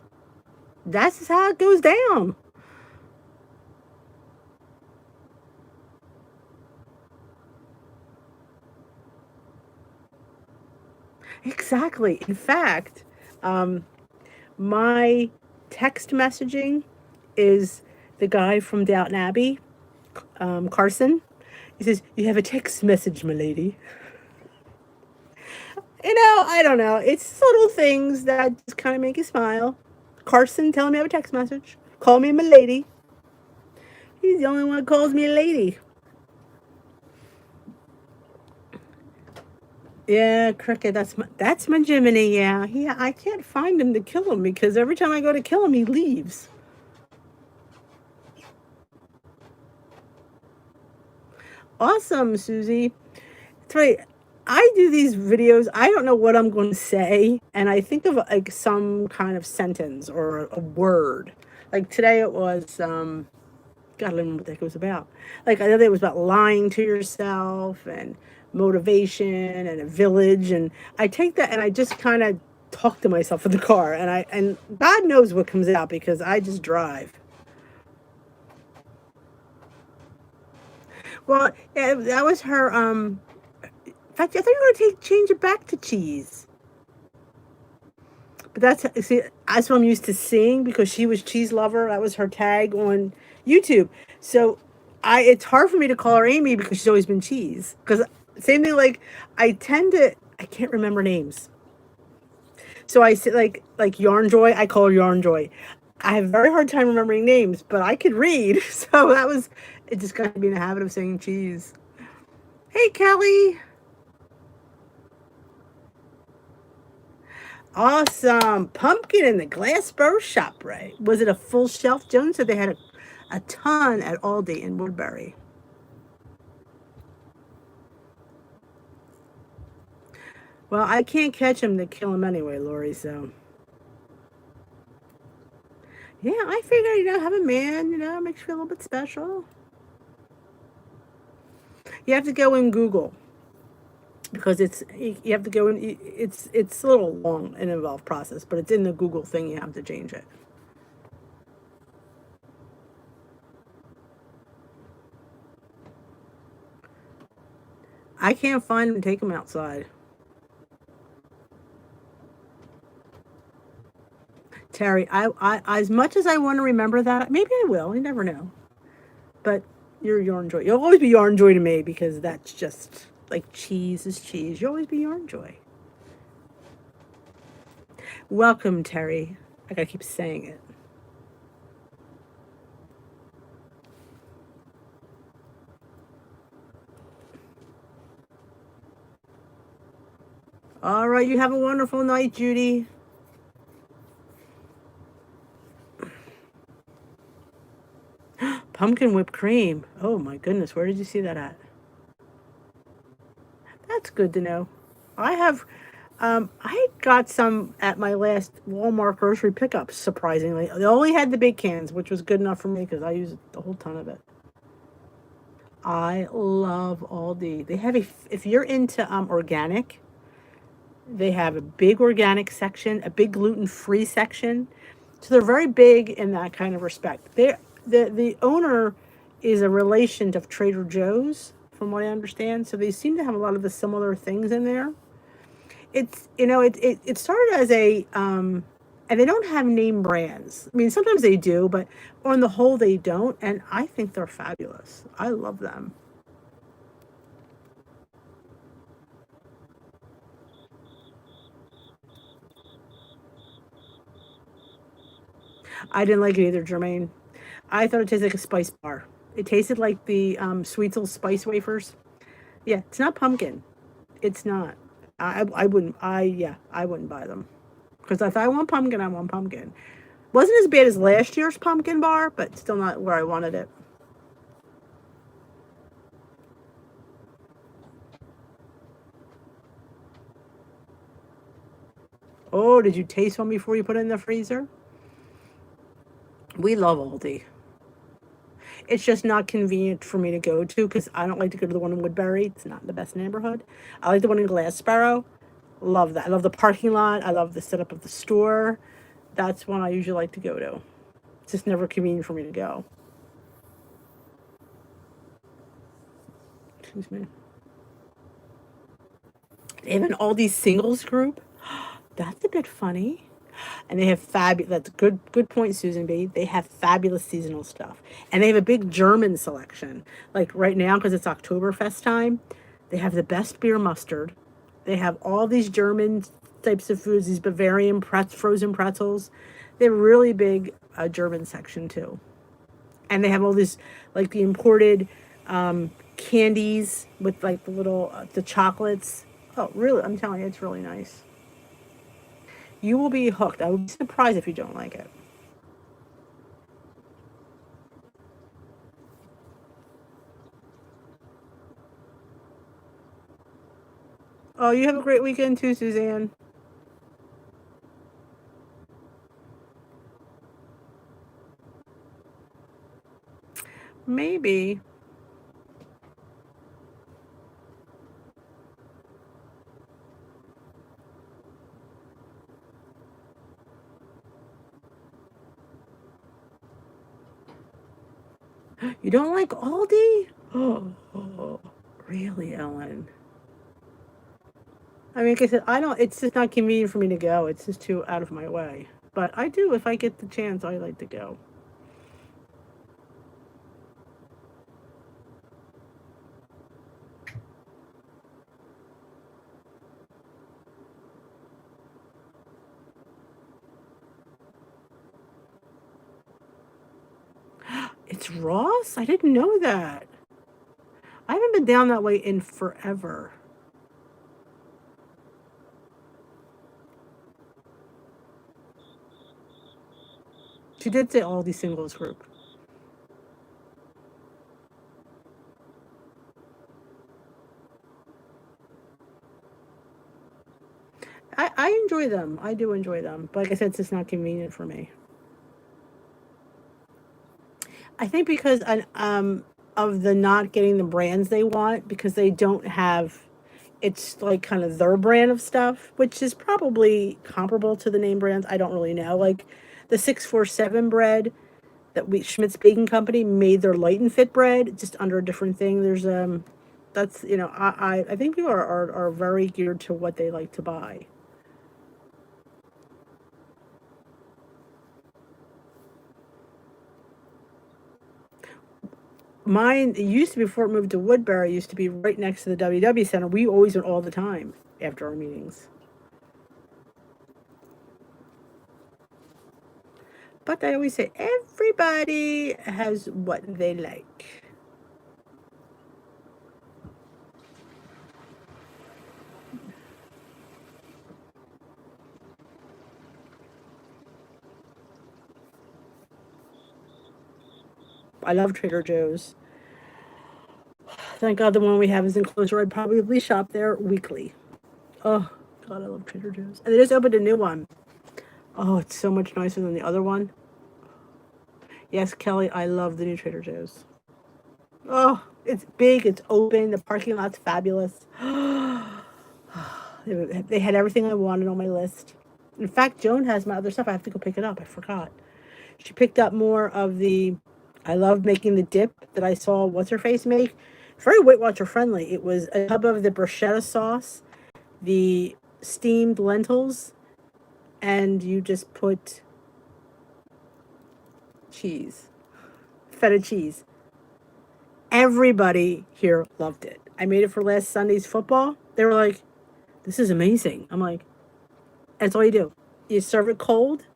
That's just how it goes down. Exactly. In fact, my text messaging is the guy from Downton Abbey, Carson. He says, "You have a text message, my lady." I don't know. It's little things that just kind of make you smile. Carson telling me I have a text message. Call me my lady. He's the only one that calls me a lady. Yeah, Cricket. That's my Jiminy. Yeah, I can't find him to kill him because every time I go to kill him, he leaves. Awesome, Susie. That's right. I do these videos. I don't know what I'm going to say, and I think of like some kind of sentence or a word. Like today, it was. God, I don't remember what the heck it was about. Like I know it was about lying to yourself and motivation and a village, and I take that and I just kind of talk to myself in the car, and God knows what comes out because I just drive. Well, yeah, that was her. In fact, I thought you were going to change it back to cheese. But that's what I'm used to seeing because she was Cheese Lover. That was her tag on YouTube. So it's hard for me to call her Amy because she's always been Cheese. Because same thing, like I can't remember names. So I say like Yarn Joy, I call her Yarn Joy. I have a very hard time remembering names, but I could read. So it just got me in the habit of saying cheese. Hey, Kelly. Awesome. Pumpkin in the Glassboro shop, right? Was it a full shelf? Joan said they had a ton at Aldi in Woodbury. Well, I can't catch him to kill him anyway, Lori, so. Yeah, I figure, have a man, makes you feel a little bit special. You have to go in Google because you have to go in. It's a little long and involved process, but it's in the Google thing. You have to change it. I can't find them and take them outside. Terry, as much as I want to remember that, maybe I will. You never know. But you're Yarn Joy. You'll always be Yarn Joy to me because that's just like cheese is cheese. You'll always be Yarn Joy. Welcome, Terry. I gotta keep saying it. All right, you have a wonderful night, Judy. Pumpkin whipped cream. Oh my goodness, where did you see that at? That's good to know. I have, I got some at my last Walmart grocery pickup. Surprisingly, they only had the big cans, which was good enough for me because I used a whole ton of it. I love Aldi. They have if you're into organic, they have a big organic section, a big gluten-free section. So they're very big in that kind of respect. The owner is a relation of Trader Joe's, from what I understand. So they seem to have a lot of the similar things in there. It's it started as a and they don't have name brands. I mean, sometimes they do, but on the whole, they don't. And I think they're fabulous. I love them. I didn't like it either, Jermaine. I thought it tasted like a spice bar. It tasted like the Sweetzel spice wafers. Yeah, it's not pumpkin. It's not. I wouldn't. I wouldn't buy them because if I want pumpkin, I want pumpkin. Wasn't as bad as last year's pumpkin bar, but still not where I wanted it. Oh, did you taste one before you put it in the freezer? We love Aldi. It's just not convenient for me to go to because I don't like to go to the one in Woodbury. It's not the best neighborhood. I like the one in Glassboro. Love that. I love the parking lot. I love the setup of the store. That's one I usually like to go to. It's just never convenient for me to go. Excuse me. They have an Aldi singles group. That's a bit funny. And they have fabulous. That's good point, Susan B. They have fabulous seasonal stuff, and they have a big German selection. Like right now, because it's Oktoberfest time, they have the best beer mustard. They have all these German types of foods, these Bavarian frozen pretzels. They have a really big German section too, and they have all these like the imported candies with like the little the chocolates. Oh, really? I'm telling you, it's really nice. You will be hooked. I would be surprised if you don't like it. Oh, you have a great weekend too, Suzanne. Maybe. You don't like Aldi? Oh, really, Ellen? I mean, like I said, I don't. It's just not convenient for me to go. It's just too out of my way. But I do, if I get the chance, I like to go. It's Ross. I didn't know that. I haven't been down that way in forever. She did say Aldi singles group. I enjoy them. I do enjoy them. But like I said, it's just not convenient for me. I think because of the not getting the brands they want because they don't have it's like kind of their brand of stuff, which is probably comparable to the name brands. I don't really know. Like the 647 bread that we Schmidt's Baking Company made their light and fit bread just under a different thing. There's that's I think people are very geared to what they like to buy. Mine it used to be before it moved to Woodbury. It used to be right next to the WW Center. We always went all the time after our meetings. But I always say everybody has what they like. I love Trader Joe's. Thank God the one we have is in closure. I'd probably shop there weekly. Oh, God, I love Trader Joe's. And they just opened a new one. Oh, it's so much nicer than the other one. Yes, Kelly, I love the new Trader Joe's. Oh, it's big, it's open, the parking lot's fabulous. They had everything I wanted on my list. In fact, Joan has my other stuff. I have to go pick it up. I forgot. She picked up more of the. I love making the dip that I saw what's her face make. Very Weight Watcher friendly. It was a tub of the bruschetta sauce, the steamed lentils, and you just put cheese, feta cheese. Everybody here loved it. I made it for last Sunday's football. They were like, "This is amazing." I'm like, "That's all you do. You serve it cold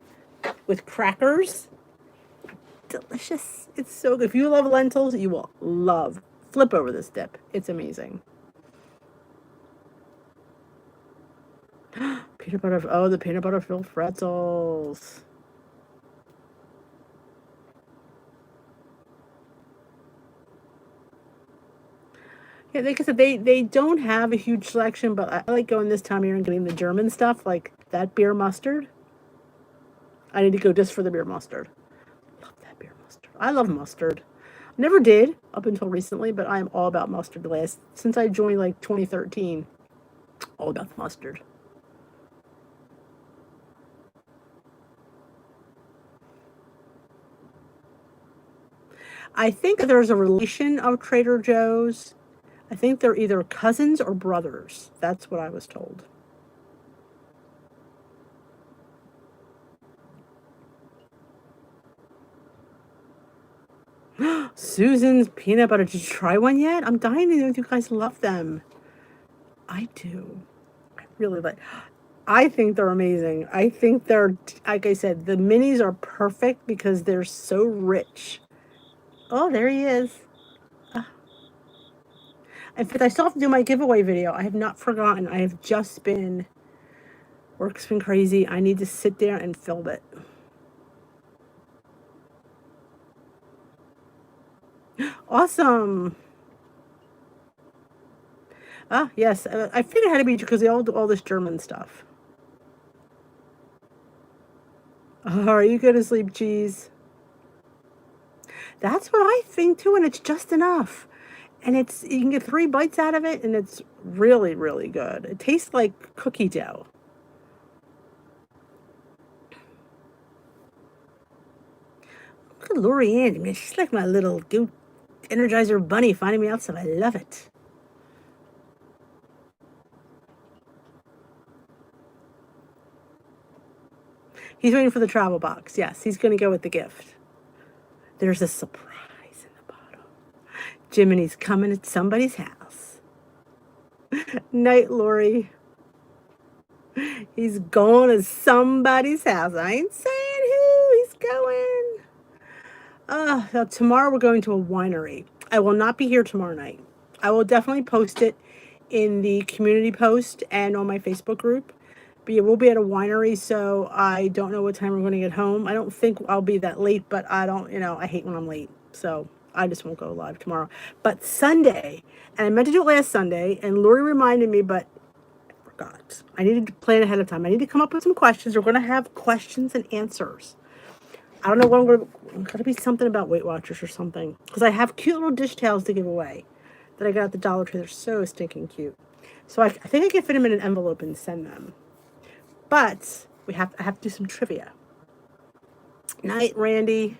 with crackers. Delicious. It's so good. If you love lentils, you will love. Flip over this dip. It's amazing." Peanut butter. Oh, the peanut butter filled pretzels. Yeah, like I said, they don't have a huge selection, but I like going this time of year and getting the German stuff, like that beer mustard. I need to go just for the beer mustard. Love that beer mustard. I love mustard. Never did up until recently, but I am all about mustard. Since I joined like 2013, all about the mustard. I think there's a relation of Trader Joe's. I think they're either cousins or brothers. That's what I was told. Susan's peanut butter. Did you try one yet? I'm dying to know if you guys love them. I do. I really like. I think they're amazing. I think they're, like I said, the minis are perfect because they're so rich. Oh, there he is. In fact, I still have to do my giveaway video. I have not forgotten. I have just been, work's been crazy. I need to sit there and film it. Awesome. Ah, yes. I figured it had to be because they all do all this German stuff. Oh, are you going to sleep, cheese? That's what I think too, and it's just enough. And you can get 3 bites out of it, and it's really, really good. It tastes like cookie dough. Look at Lori Ann. I mean, she's like my little goat Energizer bunny finding me out some. I love it. He's waiting for the travel box. Yes, he's going to go with the gift. There's a surprise in the bottom. Jiminy's coming at somebody's house. Night, Lori. He's going to somebody's house. I ain't saying who he's going. Now tomorrow we're going to a winery. I will not be here tomorrow night. I will definitely post it in the community post and on my Facebook group. But yeah, we'll be at a winery, so I don't know what time we're going to get home. I don't think I'll be that late, but I don't, I hate when I'm late. So I just won't go live tomorrow. But Sunday, and I meant to do it last Sunday, and Lori reminded me, but I forgot. I needed to plan ahead of time. I need to come up with some questions. We're going to have questions and answers. I don't know what I'm going to, gotta be something about Weight Watchers or something. Because I have cute little dish towels to give away that I got at the Dollar Tree. They're so stinking cute. So I think I can fit them in an envelope and send them. But I have to do some trivia. Night, Randy.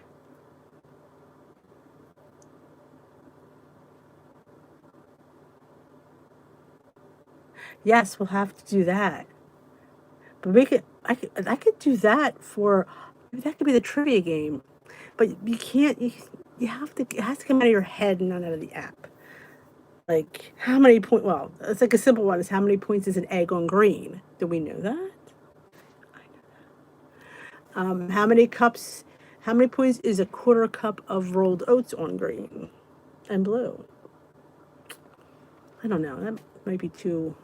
Yes, we'll have to do that. But I could do that for, maybe that could be the trivia game. But you can't, you have to, it has to come out of your head and not out of the app. Like, how many points, well, it's like a simple one is how many points is an egg on green? Do we know that? How many points is a quarter cup of rolled oats on green and blue? I don't know. That might be too,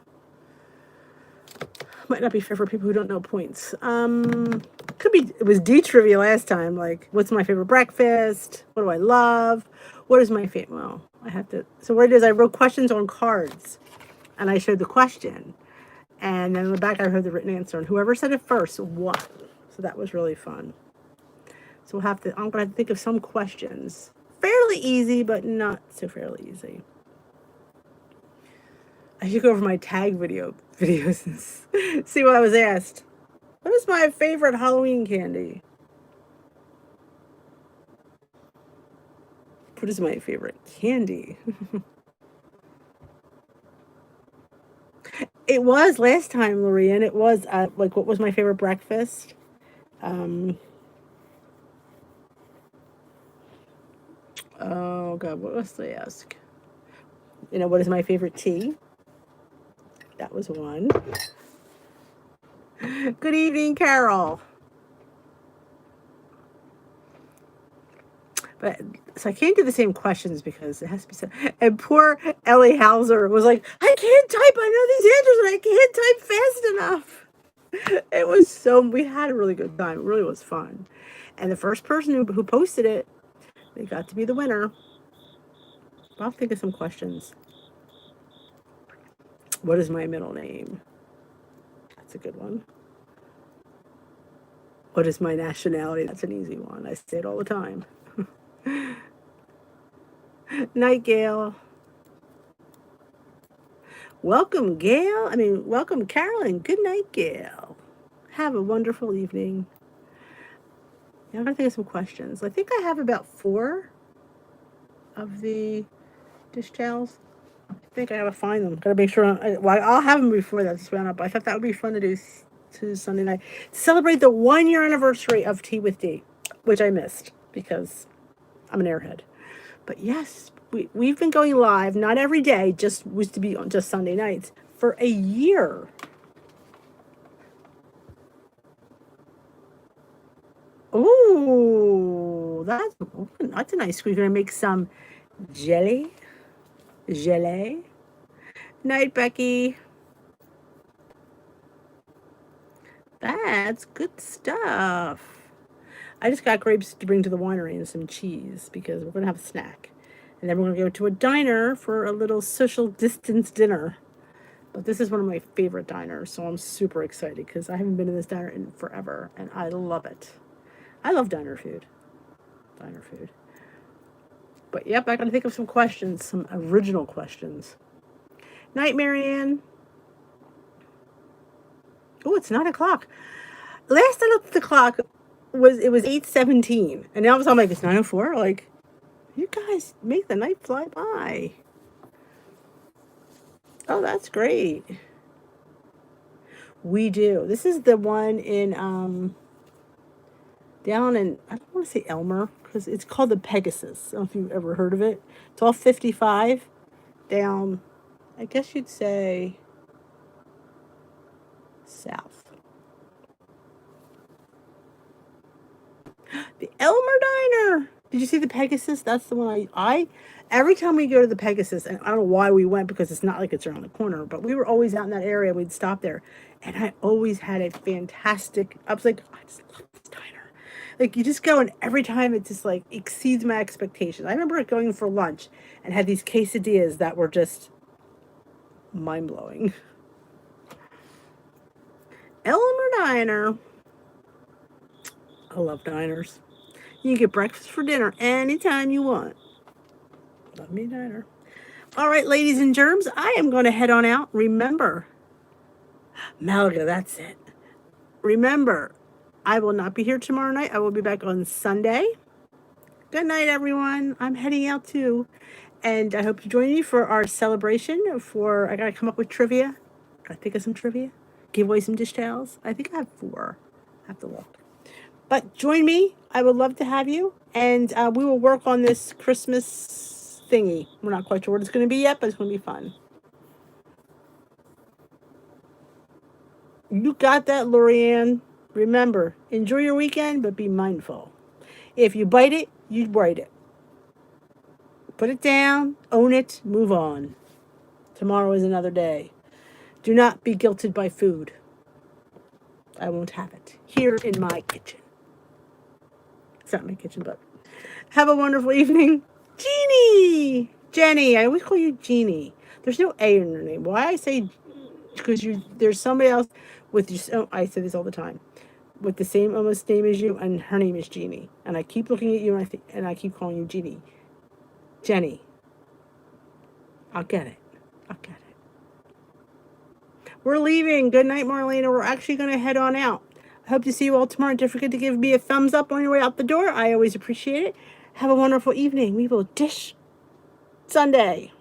might not be fair for people who don't know points. Could be, it was D trivia last time. Like, what's my favorite breakfast? What do I love? What is my favorite? Well, I have to, so what it is, I wrote questions on cards and I showed the question. And then in the back, I heard the written answer. And whoever said it first won. So that was really fun. So I'm going to have to think of some questions. Fairly easy, but not so fairly easy. I should go over my tag videos and see what I was asked. What is my favorite Halloween candy? What is my favorite candy? It was last time, Lorian. It was like, what was my favorite breakfast? Oh God, what else did I ask? You know, what is my favorite tea? That was one. Good evening, Carol. But so I can't do the same questions because it has to be said. And poor Ellie Hauser was like, I can't type. I know these answers, but I can't type fast enough. It was so, we had a really good time. It really was fun. And the first person who posted it, they got to be the winner. I'll think of some questions. What is my middle name? That's a good one. What is my nationality? That's an easy one. I say it all the time. Night, Gail. Welcome, Gail. Welcome, Carolyn. Good night, Gail. Have a wonderful evening. Now I'm going to think of some questions. I think I have about 4 of the dish towels. I think I gotta find them. Gotta make sure. I'll have them before that's round up. I thought that would be fun to do to Sunday night. Celebrate the 1-year anniversary of Tea with D, which I missed because I'm an airhead. But yes, we've been going live, not every day, just used to be on just Sunday nights, for a year. Ooh, that's a nice. We're gonna make some jelly. Night, Becky. That's good stuff. I just got grapes to bring to the winery and some cheese because we're gonna have a snack. And then we're gonna go to a diner for a little social distance dinner. But this is one of my favorite diners, so I'm super excited because I haven't been in this diner in forever and I love it. I love diner food. But yep, I gotta think of some questions, some original questions. Night, Marianne. Oh, it's 9 o'clock. Last I looked at the clock, it was 8:17, and now I'm like, it's 9:04. Like, you guys make the night fly by. Oh, that's great. We do. This is the one in down in, I don't want to say Elmer because it's called the Pegasus. I don't know if you've ever heard of it. It's off 55 down, I guess you'd say south. The Elmer Diner. Did you see the Pegasus? That's the one I every time we go to the Pegasus, and I don't know why we went because it's not like it's around the corner, but we were always out in that area. We'd stop there, and I always had a fantastic. I was like, I just love this diner. Like, you just go, and every time it just like exceeds my expectations. I remember going for lunch and had these quesadillas that were just mind blowing. Elmer Diner. I love diners. You can get breakfast for dinner anytime you want. Love me diner. All right, ladies and germs, I am going to head on out. Remember, Malaga, that's it. Remember, I will not be here tomorrow night. I will be back on Sunday. Good night, everyone. I'm heading out too. And I hope you join me for our celebration I got to come up with trivia. Got to think of some trivia. Give away some dish towels. I think I have 4. I have to look. But join me. I would love to have you. And we will work on this Christmas thingy. We're not quite sure what it's going to be yet, but it's going to be fun. You got that, Lorianne. Remember, enjoy your weekend, but be mindful. If you bite it, you write it. Put it down, own it, move on. Tomorrow is another day. Do not be guilted by food. I won't have it. Here in my kitchen. It's not my kitchen, but have a wonderful evening. Jeannie! Jenny. I always call you Jeannie. There's no A in your name. Why I say, because there's somebody else with your, I say this all the time, with the same almost name as you, and her name is Jeannie. And I keep looking at you, and I keep calling you Jeannie. Jenny. I'll get it. We're leaving. Good night, Marlena. We're actually going to head on out. I hope to see you all tomorrow. Don't forget to give me a thumbs up on your way out the door. I always appreciate it. Have a wonderful evening. We will dish Sunday.